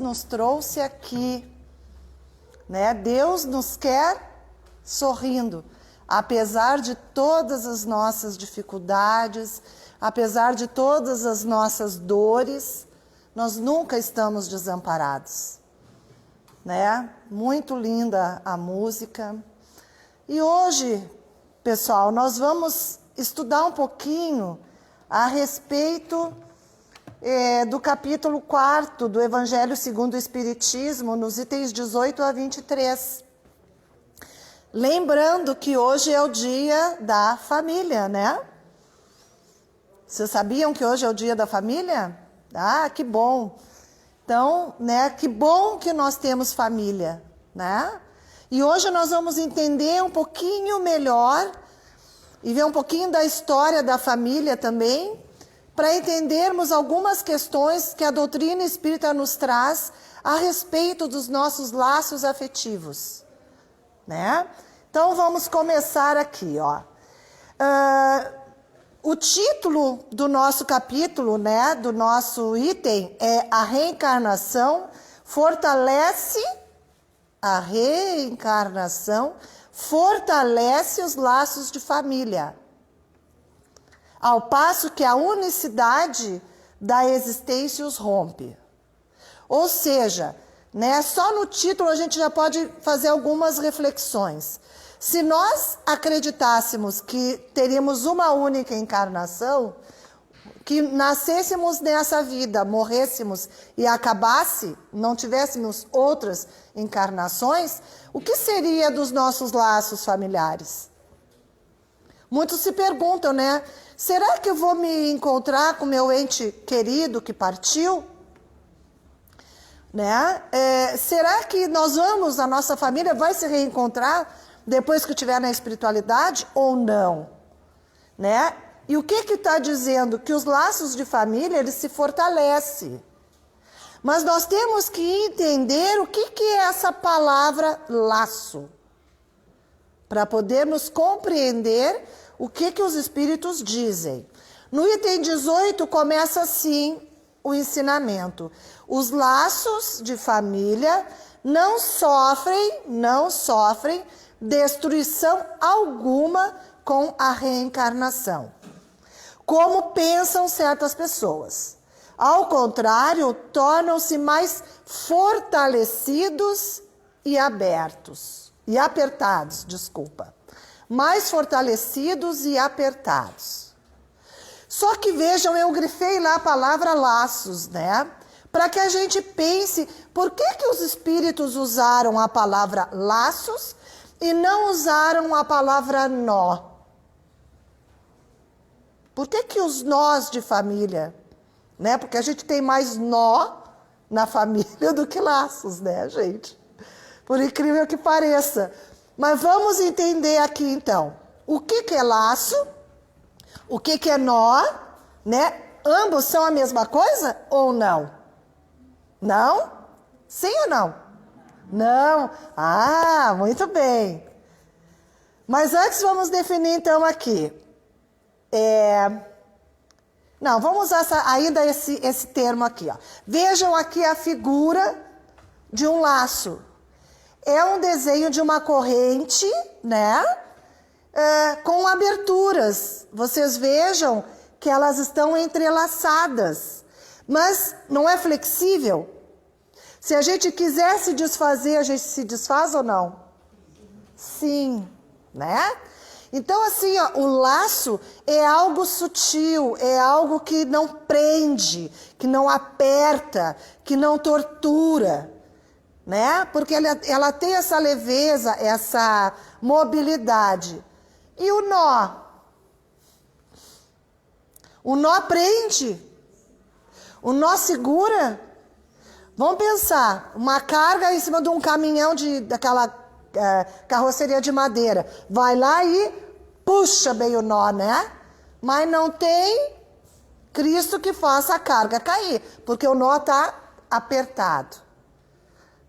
nos trouxe aqui, né? Deus nos quer sorrindo, apesar de todas as nossas dificuldades, apesar de todas as nossas dores, nós nunca estamos desamparados, né? Muito linda a música. E hoje, pessoal, nós vamos estudar um pouquinho a respeito do capítulo 4 do Evangelho segundo o Espiritismo, nos itens 18 a 23. Lembrando que hoje é o dia da família, né? Vocês sabiam que hoje é o dia da família? Ah, que bom! Então, né, que bom que nós temos família, né? E hoje nós vamos entender um pouquinho melhor e ver um pouquinho da história da família também, para entendermos algumas questões que a doutrina espírita nos traz a respeito dos nossos laços afetivos, né? Então vamos começar aqui, ó. O título do nosso capítulo, né, do nosso item é a reencarnação fortalece os laços de família, ao passo que a unicidade da existência os rompe. Ou seja, né, só no título a gente já pode fazer algumas reflexões. Se nós acreditássemos que teríamos uma única encarnação, que nascêssemos nessa vida, morrêssemos e acabasse, não tivéssemos outras encarnações, o que seria dos nossos laços familiares? Muitos se perguntam, né? Será que eu vou me encontrar com meu ente querido que partiu? Né? Será que a nossa família vai se reencontrar depois que estiver na espiritualidade ou não? Né? E o que está dizendo? Que os laços de família, eles se fortalecem. Mas nós temos que entender o que é essa palavra laço, para podermos compreender o que os espíritos dizem. No item 18 começa assim o ensinamento. Os laços de família não sofrem destruição alguma com a reencarnação, como pensam certas pessoas. Ao contrário, tornam-se mais fortalecidos e apertados. Mais fortalecidos e apertados. Só que vejam, eu grifei lá a palavra laços, né? Para que a gente pense, por que os espíritos usaram a palavra laços e não usaram a palavra nó? Por que os nós de família? Né? Porque a gente tem mais nó na família do que laços, né, gente? Por incrível que pareça. Mas vamos entender aqui, então, o que é laço, o que é nó, né? Ambos são a mesma coisa ou não? Não? Sim ou não? Não. Ah, muito bem. Mas antes vamos definir, então, aqui. Não, vamos usar ainda esse termo aqui, ó. Vejam aqui a figura de um laço. É um desenho de uma corrente, né? Com aberturas. Vocês vejam que elas estão entrelaçadas. Mas não é flexível? Se a gente quiser se desfazer, a gente se desfaz ou não? Sim, né? Então, assim, ó, o laço é algo sutil, é algo que não prende, que não aperta, que não tortura, né? Porque ela tem essa leveza, essa mobilidade. E o nó? O nó prende? O nó segura? Vamos pensar, uma carga em cima de um caminhão daquela carroceria de madeira. Vai lá e puxa bem o nó, né? Mas não tem Cristo que faça a carga cair, porque o nó está apertado.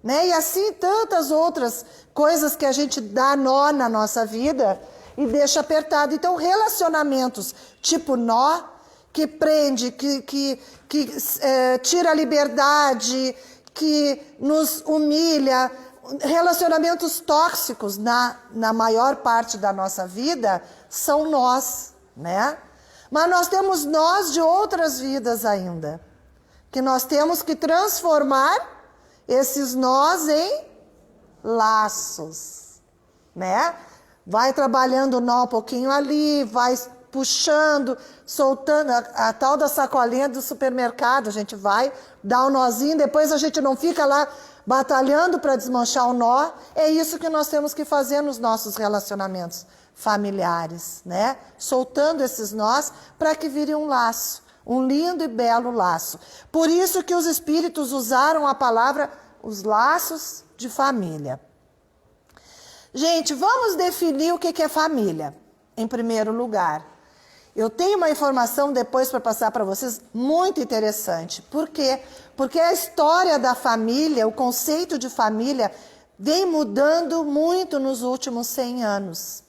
Né? E assim tantas outras coisas que a gente dá nó na nossa vida e deixa apertado. Então, relacionamentos tipo nó, que prende, que tira a liberdade, que nos humilha, relacionamentos tóxicos na maior parte da nossa vida são nós, né? Mas nós temos nós de outras vidas ainda, que nós temos que transformar esses nós em laços, né? Vai trabalhando o nó um pouquinho ali, vai puxando, soltando, a tal da sacolinha do supermercado, a gente vai dar um nozinho, depois a gente não fica lá batalhando para desmanchar o nó. É isso que nós temos que fazer nos nossos relacionamentos familiares, né? Soltando esses nós para que vire um laço, um lindo e belo laço. Por isso que os espíritos usaram a palavra os laços de família. Gente, vamos definir o que é família, em primeiro lugar. Eu tenho uma informação depois para passar para vocês muito interessante. Por quê? Porque a história da família, o conceito de família, vem mudando muito nos últimos 100 anos.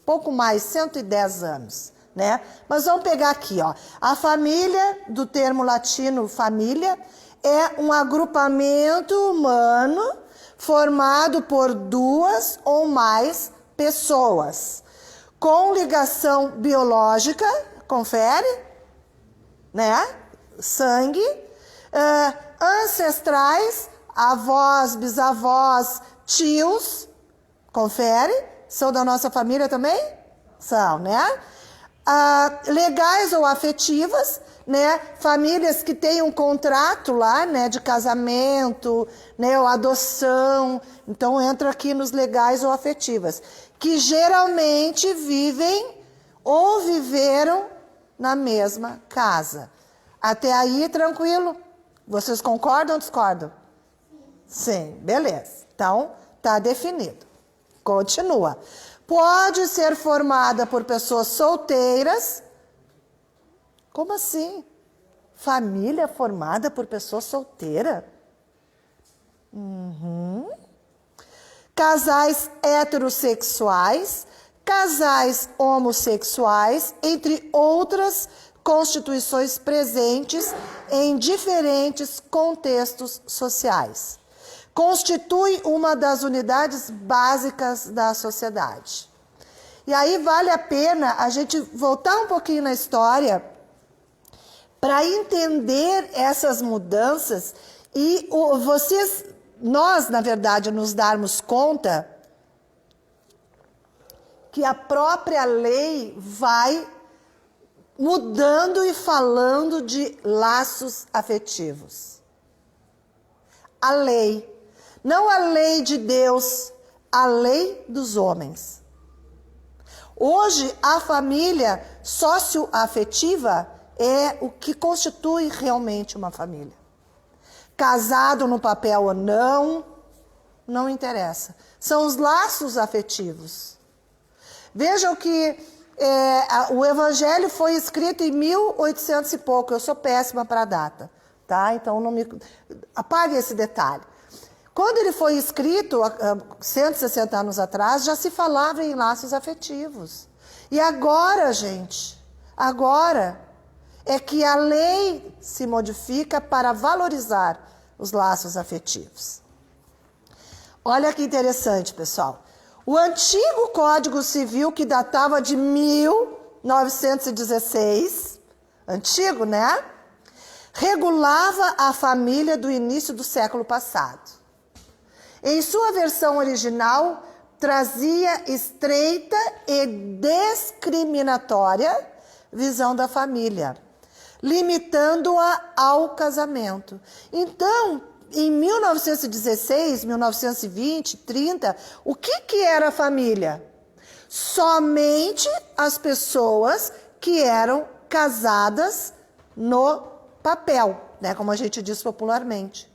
Pouco mais, 110 anos, né? Mas vamos pegar aqui, ó. A família, do termo latino família, é um agrupamento humano formado por 2 ou mais pessoas, com ligação biológica, confere, né? Sangue, ancestrais, avós, bisavós, tios, confere, são da nossa família também? São, né? Legais ou afetivas, né? Famílias que têm um contrato lá, né, de casamento, né, ou adoção, então entra aqui nos legais ou afetivas, que geralmente vivem ou viveram na mesma casa. Até aí, tranquilo? Vocês concordam ou discordam? Sim, beleza. Então, tá definido. Continua. Pode ser formada por pessoas solteiras. Como assim? Família formada por pessoa solteira? Casais heterossexuais, casais homossexuais, entre outras constituições presentes em diferentes contextos sociais. Constitui uma das unidades básicas da sociedade. E aí vale a pena a gente voltar um pouquinho na história para entender essas mudanças e nós, na verdade, nos darmos conta que a própria lei vai mudando e falando de laços afetivos. A lei, não a lei de Deus, a lei dos homens. Hoje, a família socioafetiva é o que constitui realmente uma família. Casado no papel ou não, não interessa. São os laços afetivos. Vejam que o Evangelho foi escrito em 1800 e pouco. Eu sou péssima para a data, tá? Então não me apague esse detalhe. Quando ele foi escrito, 160 anos atrás, já se falava em laços afetivos. E agora, gente, agora é que a lei se modifica para valorizar os laços afetivos. Olha que interessante, pessoal. O antigo Código Civil, que datava de 1916, antigo, né? Regulava a família do início do século passado. Em sua versão original, trazia estreita e discriminatória visão da família, limitando-a ao casamento. Então, em 1916, 1920, 30, o que era a família? Somente as pessoas que eram casadas no papel, né, como a gente diz popularmente.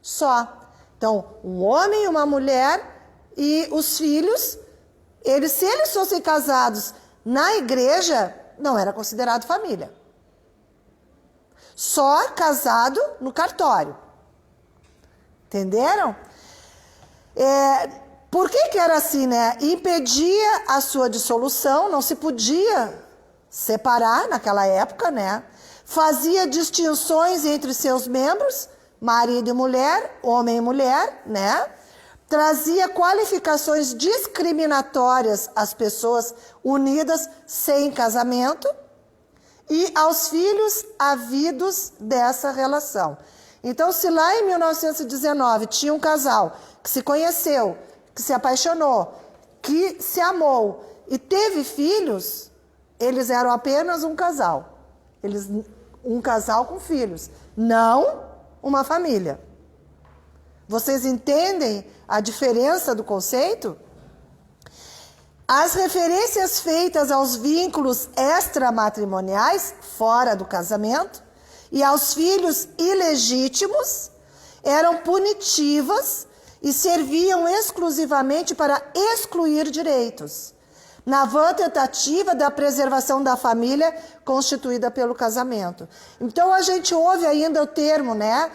Só. Então, um homem e uma mulher e os filhos, se eles fossem casados na igreja, não era considerado família. Só casado no cartório. Entenderam? Por que era assim, né? Impedia a sua dissolução, não se podia separar naquela época, né? Fazia distinções entre seus membros, marido e mulher, homem e mulher, né? Trazia qualificações discriminatórias às pessoas unidas sem casamento e aos filhos havidos dessa relação. Então, se lá em 1919 tinha um casal que se conheceu, que se apaixonou, que se amou e teve filhos, eles eram apenas um casal. Um casal com filhos, não uma família. Vocês entendem a diferença do conceito? As referências feitas aos vínculos extramatrimoniais, fora do casamento, e aos filhos ilegítimos, eram punitivas e serviam exclusivamente para excluir direitos, na vã tentativa da preservação da família constituída pelo casamento. Então a gente ouve ainda o termo, né?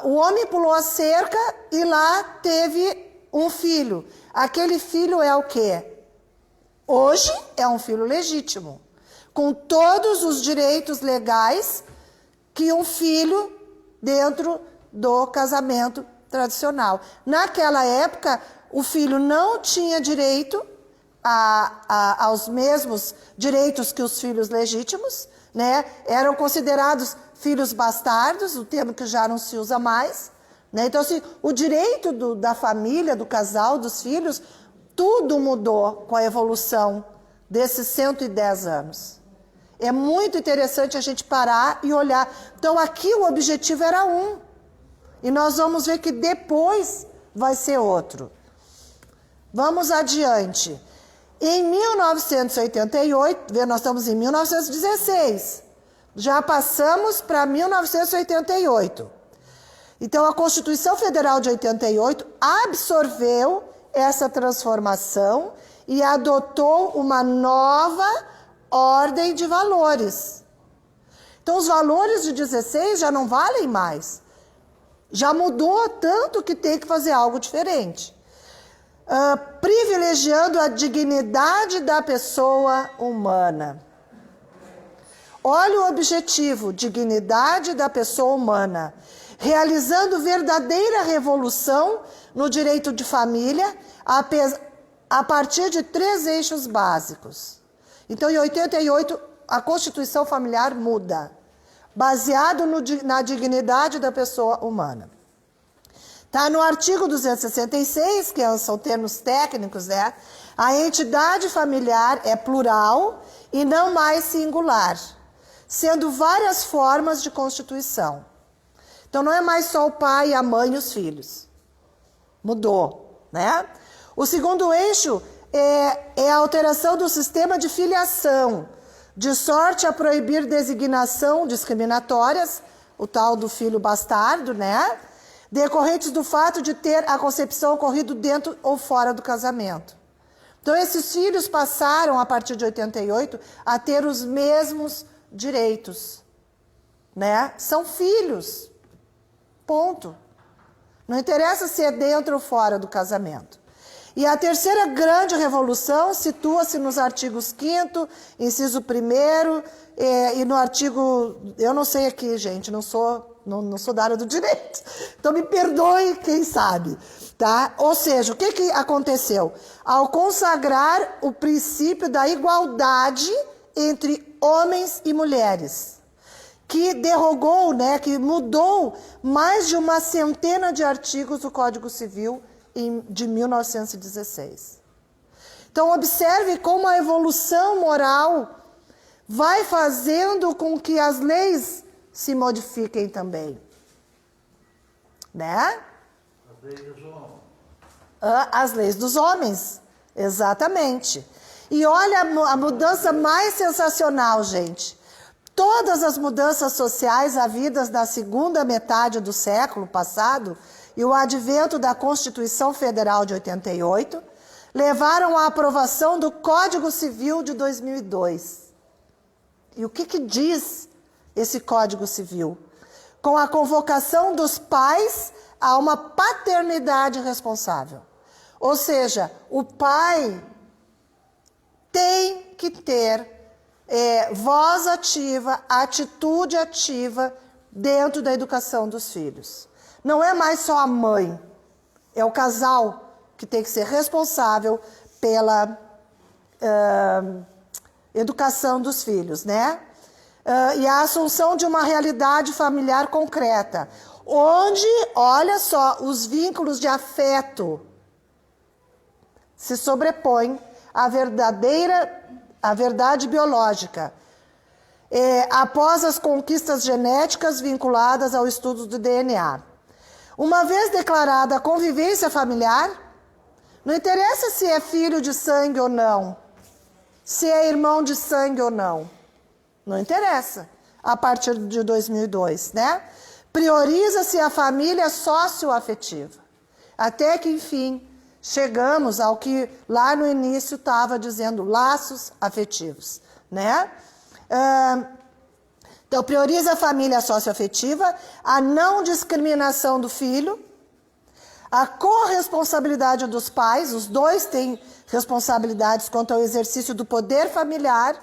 O homem pulou a cerca e lá teve um filho. Aquele filho é o quê? Hoje é um filho legítimo, com todos os direitos legais que um filho dentro do casamento tradicional. Naquela época, o filho não tinha direito aos mesmos direitos que os filhos legítimos, né? Eram considerados filhos bastardos, o termo que já não se usa mais, né? Então, assim, o direito da família, do casal, dos filhos, tudo mudou com a evolução desses 110 anos. É muito interessante a gente parar e olhar. Então, aqui o objetivo era um. E nós vamos ver que depois vai ser outro. Vamos adiante. Em 1988, nós estamos em 1916. Já passamos para 1988. Então, a Constituição Federal de 88 absorveu essa transformação e adotou uma nova ordem de valores. Então, os valores de 16 já não valem mais. Já mudou tanto que tem que fazer algo diferente. Privilegiando a dignidade da pessoa humana. Olha o objetivo, dignidade da pessoa humana. Realizando verdadeira revolução no direito de família a partir de 3 eixos básicos. Então, em 88, a Constituição Familiar muda, baseado na dignidade da pessoa humana. Está no artigo 266, que são termos técnicos, né? A entidade familiar é plural e não mais singular, sendo várias formas de constituição. Então, não é mais só o pai, a mãe e os filhos. Mudou, né? O segundo eixo é a alteração do sistema de filiação, de sorte a proibir designação discriminatórias, o tal do filho bastardo, né? Decorrentes do fato de ter a concepção ocorrido dentro ou fora do casamento. Então, esses filhos passaram, a partir de 88, a ter os mesmos direitos, né? São filhos. Ponto. Não interessa se é dentro ou fora do casamento. E a terceira grande revolução situa-se nos artigos 5º, inciso 1º, e no artigo... Eu não sei aqui, gente, não sou da área do direito. Então, me perdoe quem sabe. Tá? Ou seja, o que aconteceu? Ao consagrar o princípio da igualdade entre homens e mulheres, que derrogou, né, que mudou mais de uma centena de artigos do Código Civil de 1916. Então, observe como a evolução moral vai fazendo com que as leis se modifiquem também. Né? As leis dos homens. As leis dos homens, exatamente. E olha a mudança mais sensacional, gente. Todas as mudanças sociais havidas na segunda metade do século passado e o advento da Constituição Federal de 88 levaram à aprovação do Código Civil de 2002. E o que diz esse Código Civil? Com a convocação dos pais a uma paternidade responsável. Ou seja, o pai tem que ter voz ativa, atitude ativa dentro da educação dos filhos. Não é mais só a mãe, é o casal que tem que ser responsável pela educação dos filhos, né? E a assunção de uma realidade familiar concreta, onde, olha só, os vínculos de afeto se sobrepõem à verdade biológica, após as conquistas genéticas vinculadas ao estudo do DNA. Uma vez declarada a convivência familiar, não interessa se é filho de sangue ou não, se é irmão de sangue ou não, não interessa, a partir de 2002, né? Prioriza-se a família socioafetiva, até que, enfim, chegamos ao que lá no início estava dizendo, laços afetivos, né? Então, prioriza a família socioafetiva, a não discriminação do filho, a corresponsabilidade dos pais, os dois têm responsabilidades quanto ao exercício do poder familiar,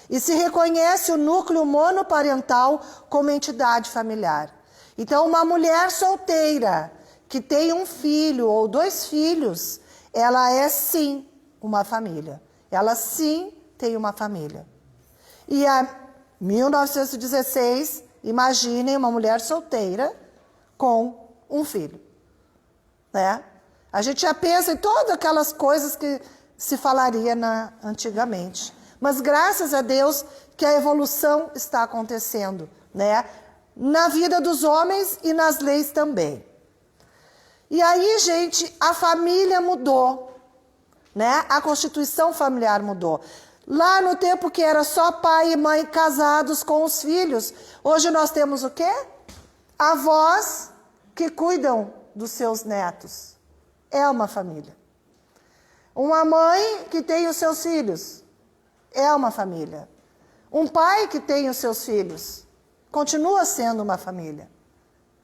e se reconhece o núcleo monoparental como entidade familiar. Então, uma mulher solteira que tem um filho ou 2 filhos, ela é sim uma família. Ela sim tem uma família. E a 1916, imaginem uma mulher solteira com um filho, né? A gente já pensa em todas aquelas coisas que se falaria antigamente. Mas graças a Deus que a evolução está acontecendo, né? Na vida dos homens e nas leis também. E aí, gente, a família mudou, né? A constituição familiar mudou. Lá no tempo que era só pai e mãe casados com os filhos, hoje nós temos o quê? Avós que cuidam dos seus netos. É uma família. Uma mãe que tem os seus filhos. É uma família. Um pai que tem os seus filhos. Continua sendo uma família.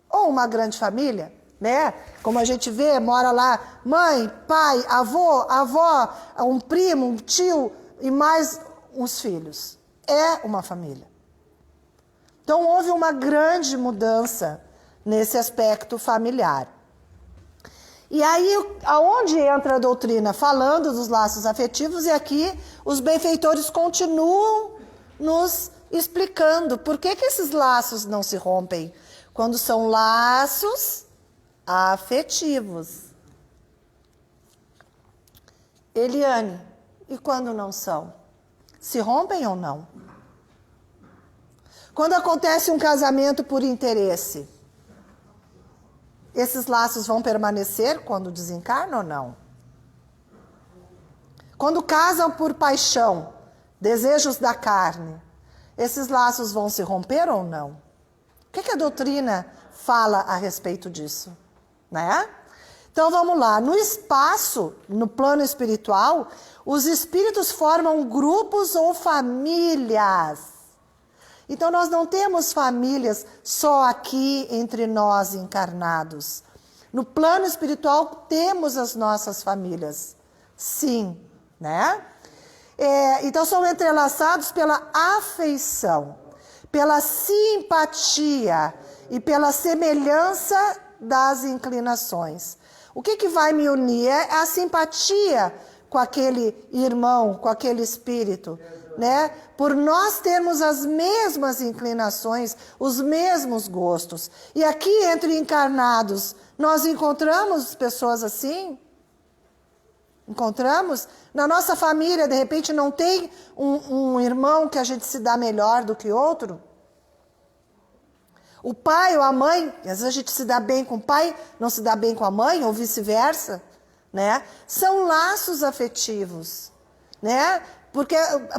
Ou uma grande família, né? Como a gente vê, mora lá mãe, pai, avô, avó, um primo, um tio e mais os filhos. É uma família. Então houve uma grande mudança nesse aspecto familiar. E aí, aonde entra a doutrina? Falando dos laços afetivos, e aqui os benfeitores continuam nos explicando por que esses laços não se rompem quando são laços afetivos. Eliane, e quando não são? Se rompem ou não? Quando acontece um casamento por interesse, esses laços vão permanecer quando desencarnam ou não? Quando casam por paixão, desejos da carne, esses laços vão se romper ou não? O que a doutrina fala a respeito disso, né? Então vamos lá, no espaço, no plano espiritual, os espíritos formam grupos ou famílias. Então nós não temos famílias só aqui entre nós encarnados. No plano espiritual temos as nossas famílias, sim, né? Então são entrelaçados pela afeição, pela simpatia e pela semelhança das inclinações. O que vai me unir é a simpatia com aquele irmão, com aquele espírito, né? Por nós termos as mesmas inclinações, os mesmos gostos. E aqui entre encarnados, nós encontramos pessoas assim? Encontramos? Na nossa família, de repente, não tem um irmão que a gente se dá melhor do que outro? O pai ou a mãe, às vezes a gente se dá bem com o pai, não se dá bem com a mãe, ou vice-versa, né? São laços afetivos, né? Porque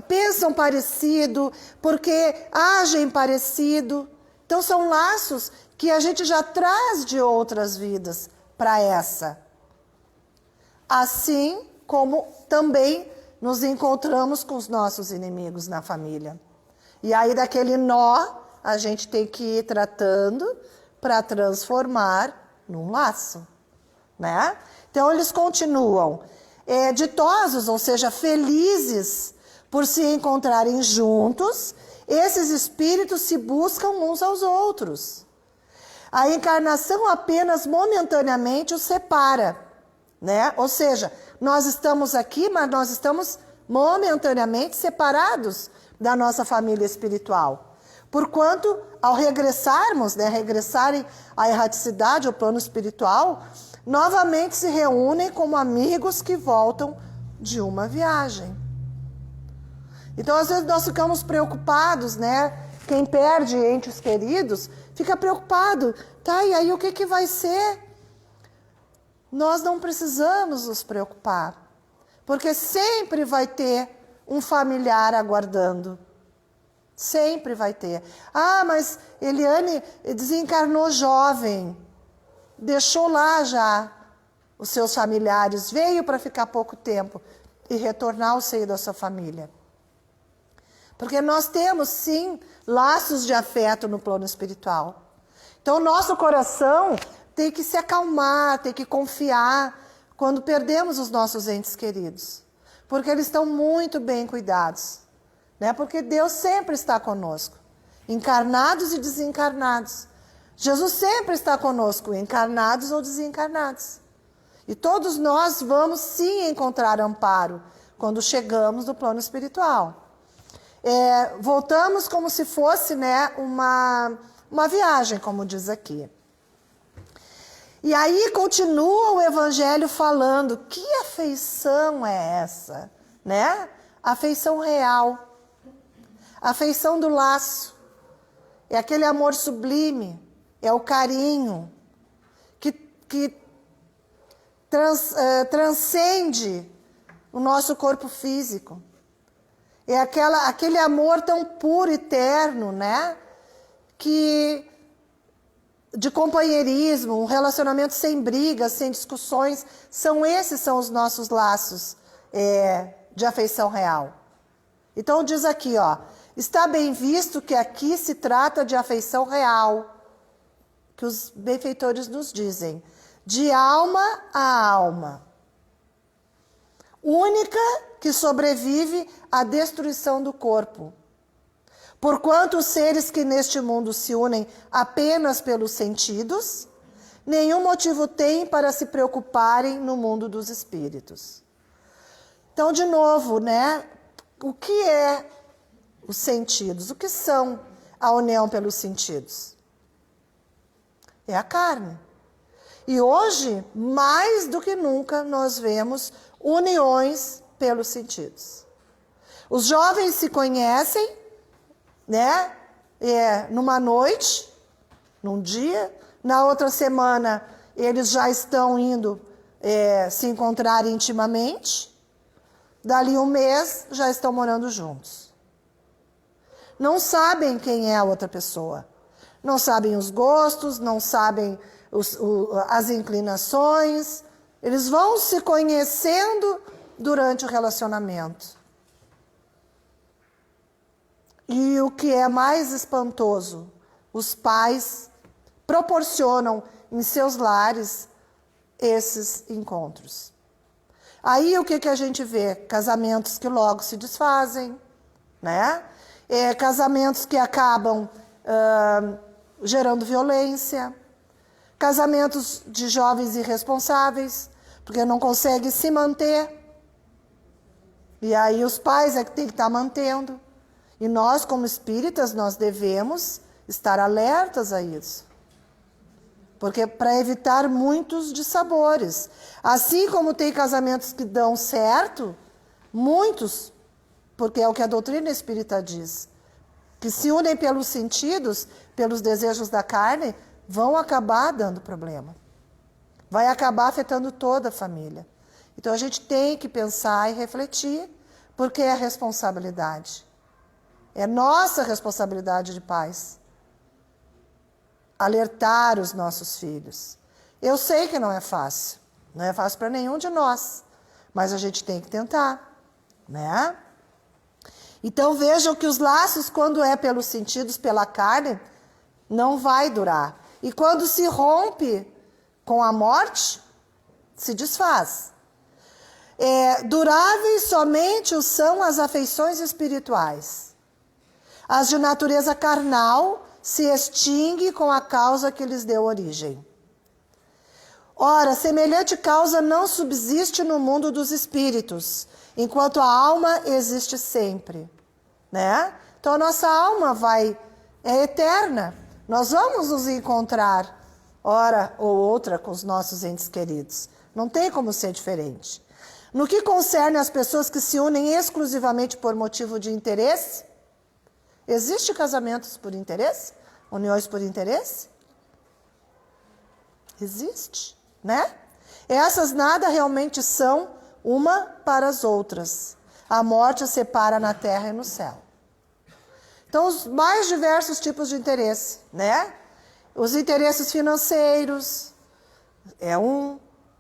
pensam parecido, porque agem parecido. Então são laços que a gente já traz de outras vidas para essa. Assim como também nos encontramos com os nossos inimigos na família. E aí daquele nó a gente tem que ir tratando para transformar num laço, né? Então eles continuam ditosos, ou seja, felizes por se encontrarem juntos. Esses espíritos se buscam uns aos outros. A encarnação apenas momentaneamente os separa, né? Ou seja, nós estamos aqui, mas nós estamos momentaneamente separados da nossa família espiritual. Porquanto, ao regressarmos, né, regressarem à erraticidade, ao plano espiritual, novamente se reúnem como amigos que voltam de uma viagem. Então, às vezes, nós ficamos preocupados, né? Quem perde entes queridos fica preocupado. Tá, e aí o que vai ser? Nós não precisamos nos preocupar, porque sempre vai ter um familiar aguardando. Sempre vai ter. Ah, mas Eliane desencarnou jovem, deixou lá já os seus familiares, veio para ficar pouco tempo e retornar ao seio da sua família. Porque nós temos, sim, laços de afeto no plano espiritual. Então, o nosso coração tem que se acalmar, tem que confiar quando perdemos os nossos entes queridos. Porque eles estão muito bem cuidados. Né? Porque Deus sempre está conosco, encarnados e desencarnados. Jesus sempre está conosco, encarnados ou desencarnados. E todos nós vamos, sim, encontrar amparo quando chegamos no plano espiritual. Voltamos como se fosse, né, uma viagem, como diz aqui. E aí continua o Evangelho falando, que afeição é essa? Né? Afeição real. Afeição do laço. É aquele amor sublime, é o carinho que transcende o nosso corpo físico. É aquele amor tão puro e terno, né? De companheirismo, um relacionamento sem brigas, sem discussões. Esses são os nossos laços de afeição real. Então diz aqui, ó, está bem visto que aqui se trata de afeição real, que os benfeitores nos dizem, de alma a alma. Única que sobrevive à destruição do corpo. Porquanto os seres que neste mundo se unem apenas pelos sentidos, nenhum motivo têm para se preocuparem no mundo dos espíritos. Então, de novo, né? O que é os sentidos? O que são a união pelos sentidos? É a carne. E hoje, mais do que nunca, nós vemos uniões pelos sentidos. Os jovens se conhecem, né? Numa noite, num dia, na outra semana eles já estão indo se encontrar intimamente, dali um mês já estão morando juntos. Não sabem quem é a outra pessoa, não sabem os gostos, não sabem as inclinações, eles vão se conhecendo durante o relacionamento. E o que é mais espantoso, os pais proporcionam em seus lares esses encontros. Aí o que a gente vê? Casamentos que logo se desfazem, né? Casamentos que acabam gerando violência, casamentos de jovens irresponsáveis, porque não conseguem se manter. E aí os pais é que tem que estar mantendo. E nós, como espíritas, nós devemos estar alertas a isso. Porque para evitar muitos dissabores. Assim como tem casamentos que dão certo, muitos, porque é o que a doutrina espírita diz, que se unem pelos sentidos, pelos desejos da carne, vão acabar dando problema. Vai acabar afetando toda a família. Então a gente tem que pensar e refletir, porque é responsabilidade. É nossa responsabilidade de pais alertar os nossos filhos. Eu sei que não é fácil para nenhum de nós, mas a gente tem que tentar, né? Então vejam que os laços, quando é pelos sentidos, pela carne, não vai durar. E quando se rompe com a morte, se desfaz. Duráveis somente são as afeições espirituais. As de natureza carnal se extingue com a causa que lhes deu origem. Ora, semelhante causa não subsiste no mundo dos espíritos, enquanto a alma existe sempre, né? Então a nossa alma é eterna. Nós vamos nos encontrar, hora ou outra, com os nossos entes queridos. Não tem como ser diferente. No que concerne às pessoas que se unem exclusivamente por motivo de interesse, existe casamentos por interesse? Uniões por interesse? Existe. Né? Essas nada realmente são uma para as outras. A morte as separa na terra e no céu. Então, os mais diversos tipos de interesse, né? Os interesses financeiros é um,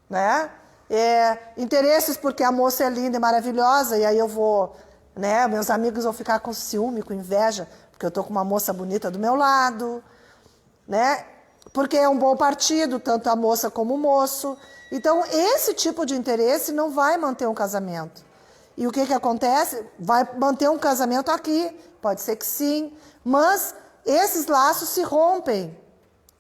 né? Interesses porque a moça é linda e maravilhosa e aí eu vou, né? Meus amigos vão ficar com ciúme, com inveja, porque eu estou com uma moça bonita do meu lado, né? Porque é um bom partido, tanto a moça como o moço. Então, esse tipo de interesse não vai manter um casamento. E o que acontece? Vai manter um casamento aqui, pode ser que sim, mas esses laços se rompem,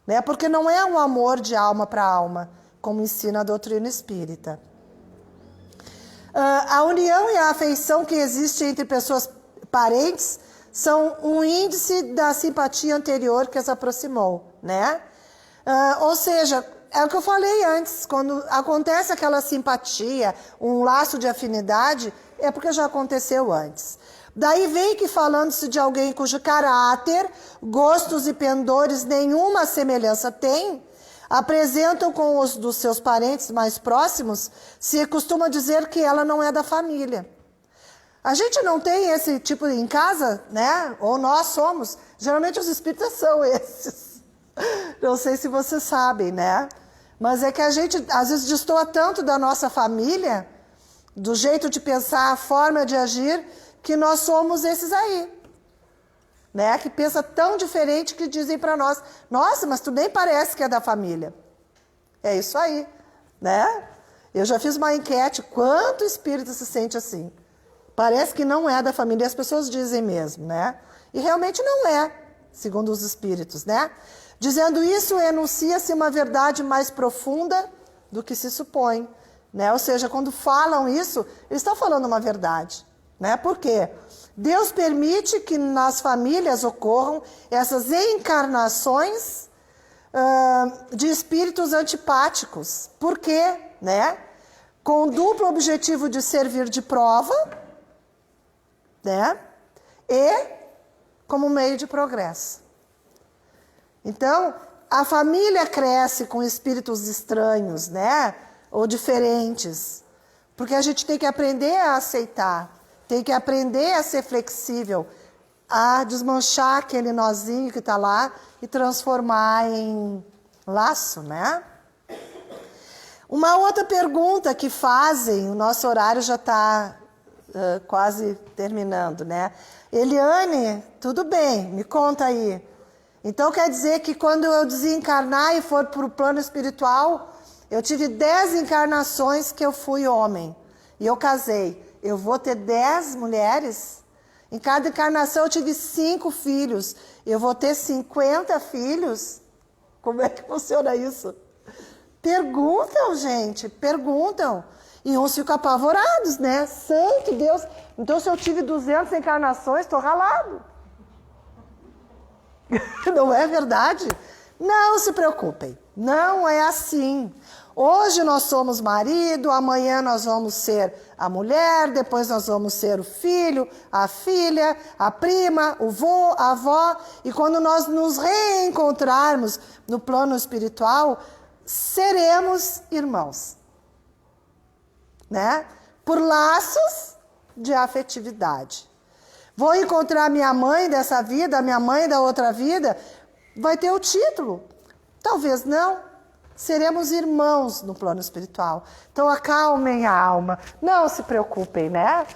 né? Porque não é um amor de alma para alma, como ensina a doutrina espírita. A união e a afeição que existe entre pessoas parentes são um índice da simpatia anterior que as aproximou, né? Ou seja, é o que eu falei antes, quando acontece aquela simpatia, um laço de afinidade, é porque já aconteceu antes. Daí vem que falando-se de alguém cujo caráter, gostos e pendores nenhuma semelhança tem, apresentam com os dos seus parentes mais próximos, se costuma dizer que ela não é da família. A gente não tem esse tipo em casa, né? Ou nós somos. Geralmente os espíritas são esses. Não sei se vocês sabem, né? Mas é que a gente, às vezes, destoa tanto da nossa família, do jeito de pensar, a forma de agir, que nós somos esses aí. Né? Que pensa tão diferente que dizem para nós, nossa, mas tu nem parece que é da família. É isso aí, né? Eu já fiz uma enquete, quanto espírito se sente assim? Parece que não é da família, e as pessoas dizem mesmo, né? E realmente não é, segundo os espíritos, né? Dizendo isso, enuncia-se uma verdade mais profunda do que se supõe, né? Ou seja, quando falam isso, eles estão falando uma verdade, né? Por quê? Deus permite que nas famílias ocorram essas encarnações de espíritos antipáticos. Por quê? Né? Com o duplo objetivo de servir de prova, né? E como meio de progresso. Então, a família cresce com espíritos estranhos, né? Ou diferentes. Porque a gente tem que aprender a aceitar. Tem que aprender a ser flexível. A desmanchar aquele nozinho que está lá e transformar em laço, né? Uma outra pergunta que fazem, o nosso horário já está quase terminando, né? Eliane, tudo bem, me conta aí. Então quer dizer que quando eu desencarnar e for para o plano espiritual, eu tive 10 encarnações que eu fui homem e eu casei. Eu vou ter 10 mulheres? Em cada encarnação eu tive 5 filhos. Eu vou ter 50 filhos? Como é que funciona isso? Perguntam, gente, perguntam. E uns ficam apavorados, né? Santo Deus! Então se eu tive 200 encarnações, estou ralado. Não é verdade? Não se preocupem, não é assim. Hoje nós somos marido, amanhã nós vamos ser a mulher, depois nós vamos ser o filho, a filha, a prima, o vô, a avó. E quando nós nos reencontrarmos no plano espiritual, seremos irmãos. Né? Por laços de afetividade. Vou encontrar minha mãe dessa vida, minha mãe da outra vida, vai ter o título. Talvez não. Seremos irmãos no plano espiritual. Então acalmem a alma. Não se preocupem, né?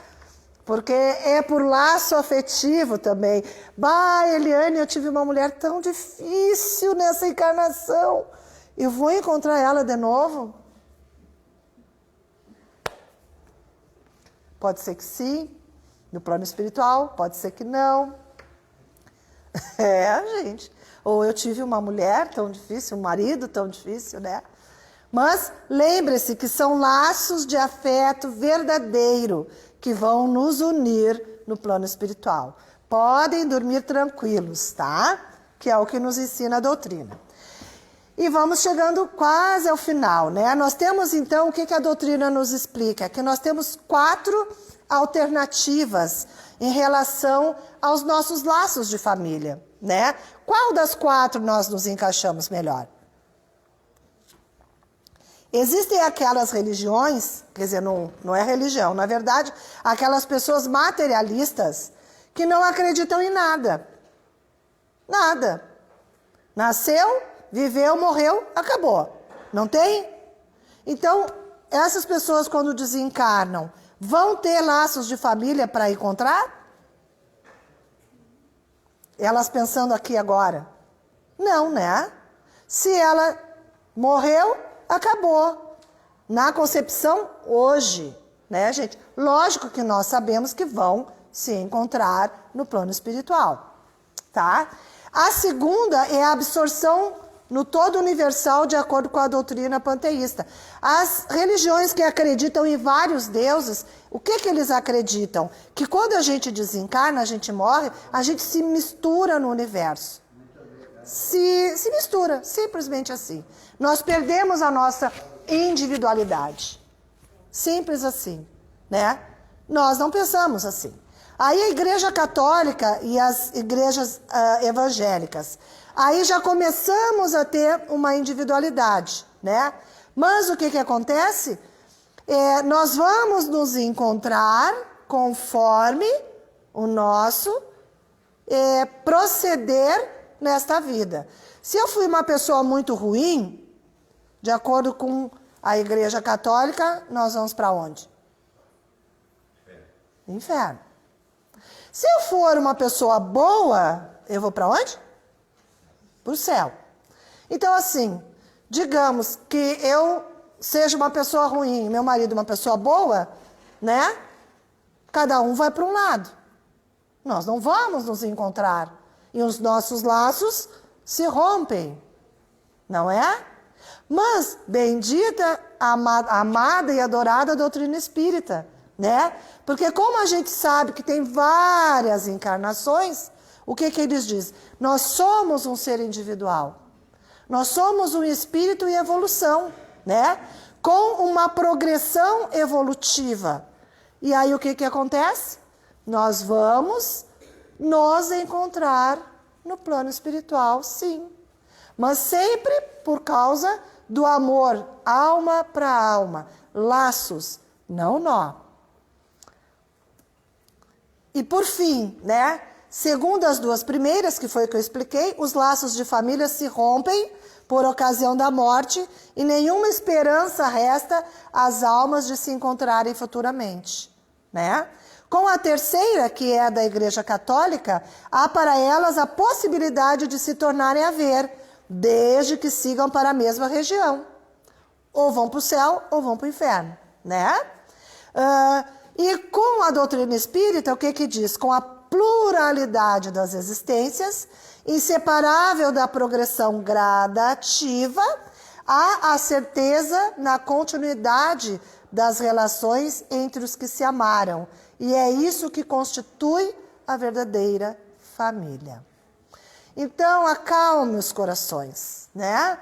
Porque é por laço afetivo também. Bah, Eliane, eu tive uma mulher tão difícil nessa encarnação. Eu vou encontrar ela de novo? Pode ser que sim. No plano espiritual, pode ser que não. Gente. Ou eu tive uma mulher tão difícil, um marido tão difícil, né? Mas lembre-se que são laços de afeto verdadeiro que vão nos unir no plano espiritual. Podem dormir tranquilos, tá? Que é o que nos ensina a doutrina. E vamos chegando quase ao final, né? Nós temos então, o que a doutrina nos explica? Que nós temos 4 alternativas em relação aos nossos laços de família, né? Qual das 4 nós nos encaixamos melhor? Existem aquelas religiões, quer dizer, não é religião, na verdade, aquelas pessoas materialistas que não acreditam em nada. Nada. Nasceu, viveu, morreu, acabou. Não tem? Então, essas pessoas quando desencarnam, vão ter laços de família para encontrar? Elas pensando aqui agora. Não, né? Se ela morreu, acabou. Na concepção, hoje, né, gente? Lógico que nós sabemos que vão se encontrar no plano espiritual, tá? A segunda é a absorção no todo universal, de acordo com a doutrina panteísta. As religiões que acreditam em vários deuses, o que eles acreditam? Que quando a gente desencarna, a gente morre, a gente se mistura no universo. Se mistura, simplesmente assim. Nós perdemos a nossa individualidade. Simples assim, né? Nós não pensamos assim. Aí a Igreja Católica e as igrejas evangélicas, aí já começamos a ter uma individualidade, né? Mas o que acontece? Nós vamos nos encontrar conforme o nosso proceder nesta vida. Se eu fui uma pessoa muito ruim, de acordo com a Igreja Católica, nós vamos para onde? Inferno. Se eu for uma pessoa boa, eu vou para onde? Para o céu. Então, assim, digamos que eu seja uma pessoa ruim, meu marido uma pessoa boa, né? Cada um vai para um lado. Nós não vamos nos encontrar. E os nossos laços se rompem. Não é? Mas, bendita, amada e adorada doutrina espírita, né? Porque como a gente sabe que tem várias encarnações, o que eles dizem? Nós somos um ser individual. Nós somos um espírito em evolução, né? Com uma progressão evolutiva. E aí o que acontece? Nós vamos nos encontrar no plano espiritual, sim. Mas sempre por causa do amor, alma para alma. Laços, não nó. E por fim, né? Segundo as 2 primeiras, que foi o que eu expliquei, os laços de família se rompem por ocasião da morte e nenhuma esperança resta às almas de se encontrarem futuramente, né? Com a terceira, que é a da Igreja Católica, há para elas a possibilidade de se tornarem a ver, desde que sigam para a mesma região. Ou vão para o céu, ou vão para o inferno, né? E com a doutrina espírita, o que diz? Com a pluralidade das existências, inseparável da progressão gradativa, há a certeza na continuidade das relações entre os que se amaram. E é isso que constitui a verdadeira família. Então, acalme os corações, né?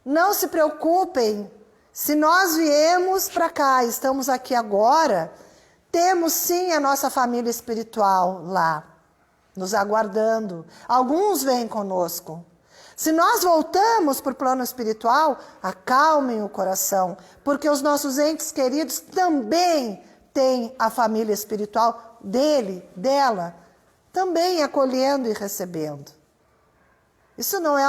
Não se preocupem, se nós viemos para cá, estamos aqui agora, temos sim a nossa família espiritual lá, nos aguardando. Alguns vêm conosco. Se nós voltamos para o plano espiritual, acalmem o coração, porque os nossos entes queridos também têm a família espiritual dele, dela, também acolhendo e recebendo. Isso não é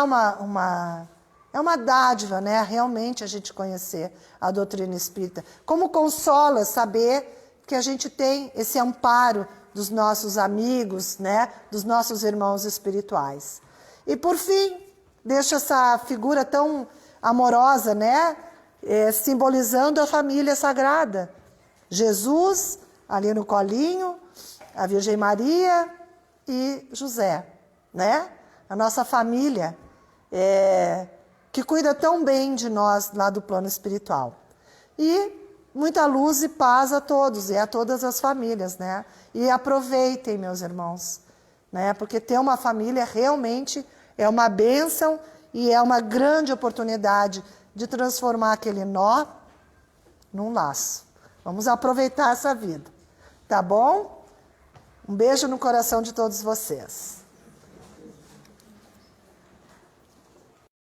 é uma dádiva, né? Realmente a gente conhecer a doutrina espírita. Como consola saber que a gente tem esse amparo dos nossos amigos, né? Dos nossos irmãos espirituais. E por fim, deixa essa figura tão amorosa, né? Simbolizando a família sagrada. Jesus, ali no colinho, a Virgem Maria e José, né? a nossa família, que cuida tão bem de nós lá do plano espiritual. E muita luz e paz a todos e a todas as famílias, né? E aproveitem, meus irmãos, né? Porque ter uma família realmente é uma bênção e é uma grande oportunidade de transformar aquele nó num laço. Vamos aproveitar essa vida, tá bom? Um beijo no coração de todos vocês.